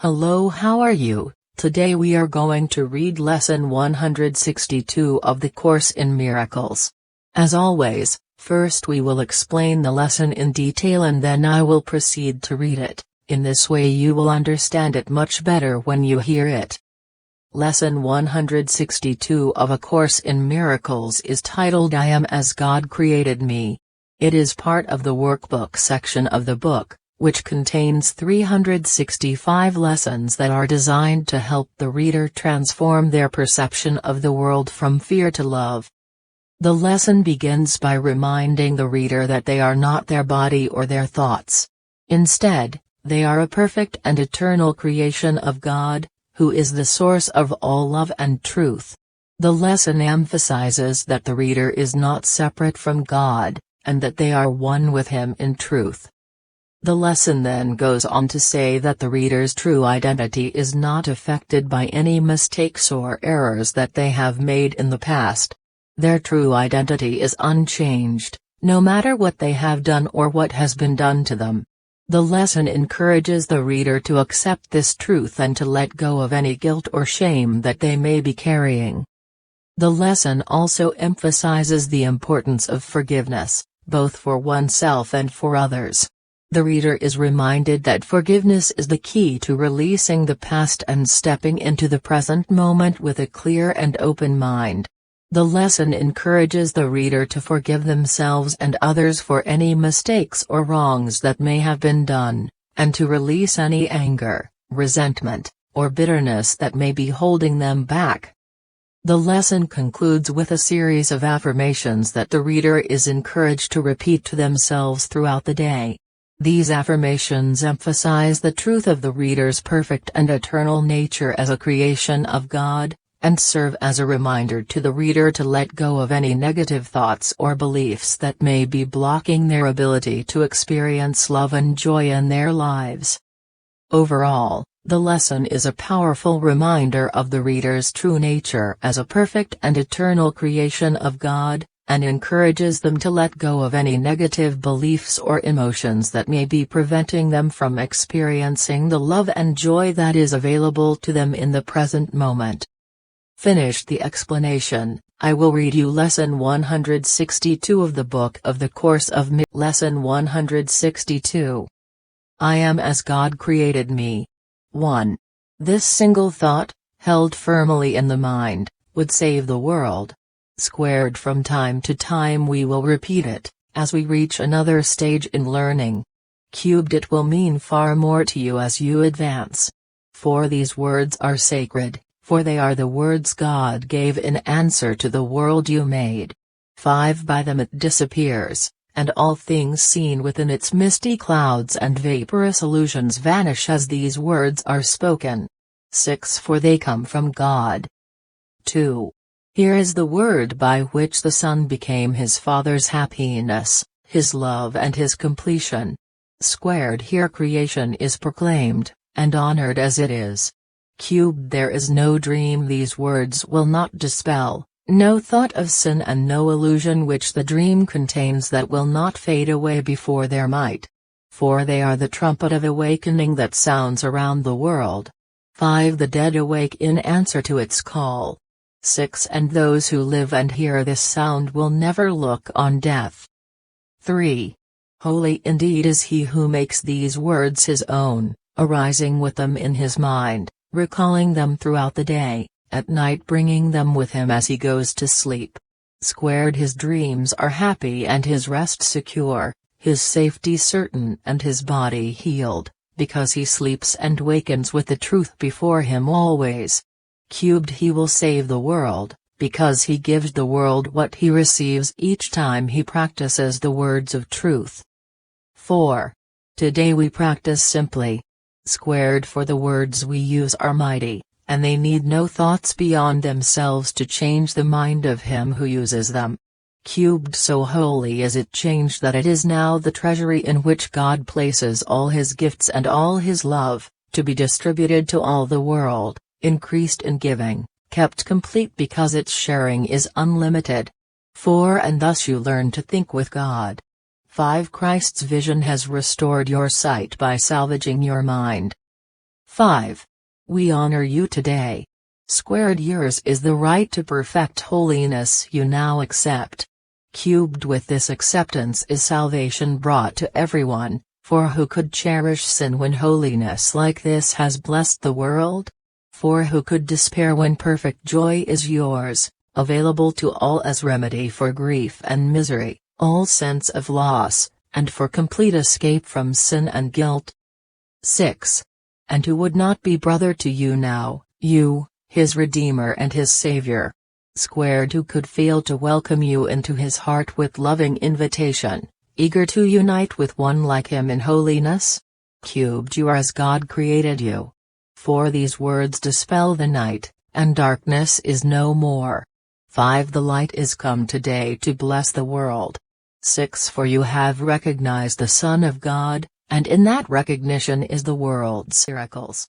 Hello, how are you? Today we are going to read lesson 162 of the Course in Miracles. As always, first we will explain the lesson in detail and then I will proceed to read it. In this way you will understand it much better when you hear it. Lesson 162 of A Course in Miracles is titled I Am as God Created Me. It is part of the workbook section of the book, which contains 365 lessons that are designed to help the reader transform their perception of the world from fear to love. The lesson begins by reminding the reader that they are not their body or their thoughts. Instead, they are a perfect and eternal creation of God, who is the source of all love and truth. The lesson emphasizes that the reader is not separate from God, and that they are one with Him in truth. The lesson then goes on to say that the reader's true identity is not affected by any mistakes or errors that they have made in the past. Their true identity is unchanged, no matter what they have done or what has been done to them. The lesson encourages the reader to accept this truth and to let go of any guilt or shame that they may be carrying. The lesson also emphasizes the importance of forgiveness, both for oneself and for others. The reader is reminded that forgiveness is the key to releasing the past and stepping into the present moment with a clear and open mind. The lesson encourages the reader to forgive themselves and others for any mistakes or wrongs that may have been done, and to release any anger, resentment, or bitterness that may be holding them back. The lesson concludes with a series of affirmations that the reader is encouraged to repeat to themselves throughout the day. These affirmations emphasize the truth of the reader's perfect and eternal nature as a creation of God, and serve as a reminder to the reader to let go of any negative thoughts or beliefs that may be blocking their ability to experience love and joy in their lives. Overall, the lesson is a powerful reminder of the reader's true nature as a perfect and eternal creation of God, and encourages them to let go of any negative beliefs or emotions that may be preventing them from experiencing the love and joy that is available to them in the present moment. Finished the explanation, I will read you Lesson 162 of the Book of the Course of Lesson 162. I am as God created me. 1. This single thought, held firmly in the mind, would save the world. Squared from time to time we will repeat it, as we reach another stage in learning. Cubed it will mean far more to you as you advance. For these words are sacred, for they are the words God gave in answer to the world you made. 5. By them it disappears, and all things seen within its misty clouds and vaporous illusions vanish as these words are spoken. 6. For they come from God. 2. Here is the word by which the Son became his Father's happiness, his love and his completion. Squared here creation is proclaimed, and honored as it is. Cubed there is no dream these words will not dispel, no thought of sin and no illusion which the dream contains that will not fade away before their might. For they are the trumpet of awakening that sounds around the world. 5. The dead awake in answer to its call. 6. And those who live and hear this sound will never look on death. 3. Holy indeed is he who makes these words his own, arising with them in his mind, recalling them throughout the day, at night bringing them with him as he goes to sleep. Squared his dreams are happy and his rest secure, his safety certain and his body healed, because he sleeps and wakens with the truth before him always. Cubed he will save the world, because he gives the world what he receives each time he practices the words of truth. 4. Today we practice simply. Squared for the words we use are mighty, and they need no thoughts beyond themselves to change the mind of him who uses them. Cubed so wholly is it changed that it is now the treasury in which God places all his gifts and all his love, to be distributed to all the world, increased in giving, kept complete because its sharing is unlimited. 4. And thus you learn to think with God. 5. Christ's vision has restored your sight by salvaging your mind. 5. We honor you today. Squared, yours is the right to perfect holiness you now accept. Cubed, with this acceptance is salvation brought to everyone, for who could cherish sin when holiness like this has blessed the world? For who could despair when perfect joy is yours, available to all as remedy for grief and misery, all sense of loss, and for complete escape from sin and guilt? 6. And who would not be brother to you now, you, his Redeemer and his Savior? Squared, who could fail to welcome you into his heart with loving invitation, eager to unite with one like him in holiness? Cubed, you are as God created you. For these words dispel the night, and darkness is no more. 5. The light is come today to bless the world. 6. For you have recognized the Son of God, and in that recognition is the world's miracles.